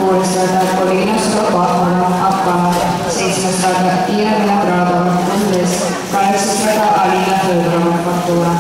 6. rada Poliinosto Pahvana Appala, 7. rada Tiina Vinogradova Kundes, 8. rada Alina Fedorova Fortuna.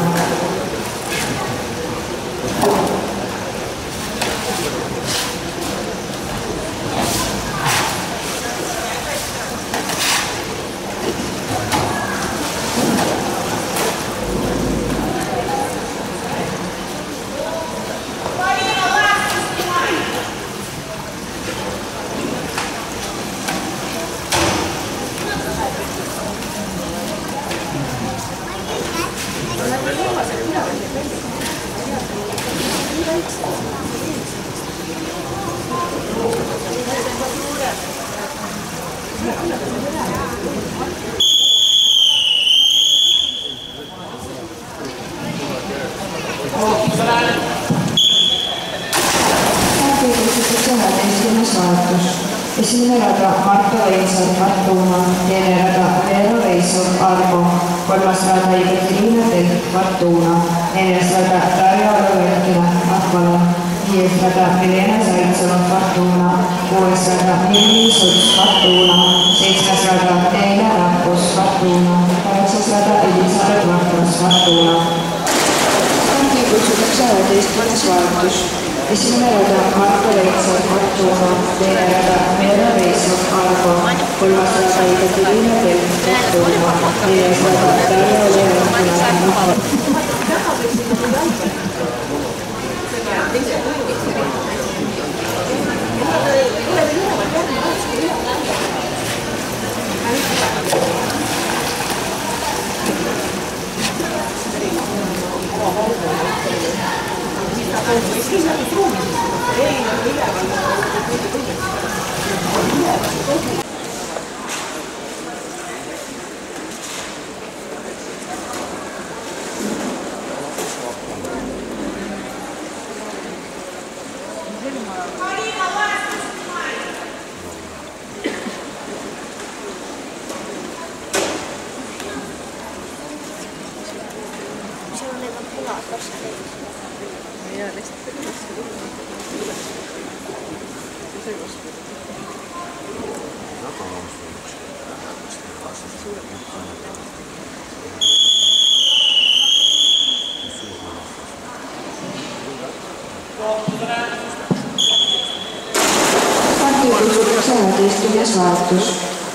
Esimene rada Marta Leinsaar Fortuna, teine rada Veera Veisov Arvo, 3. rada Ekaterina Telk Fortuna, 4. rada Darja Olevenkina Akvala, 5. rada Milena Zaitseva Fortuna, 6. rada Mirni Suts Fortuna, 7. rada Teine Rappus Fortuna, 8. rada Elisabeth Vahvas Fortuna. Stardi kutsutakse 11. vahetus. Esimene rada Marta Leinsaar Fortuna, teine rada Veera Veisov Arvo, 3. rada Ekaterina Telk Fortuna, 4. rada Darja Olevenkina Akvala. Vahetus.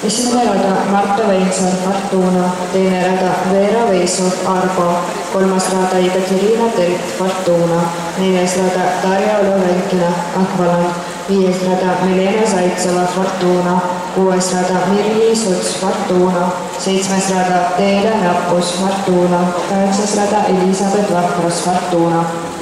Esimene rada Marta Leinsaar Fortuna, teine rada Veera Veisov Arvo, 3. rada Ekaterina Telk Fortuna, 4. rada Darja Olevenkina Akvala, 5. rada Milena Zaitseva Fortuna, 6. rada Mirni Suts Fortuna, 7. rada Teine Rappus Fortuna, 8. rada Elisabeth Vahvas Fortuna.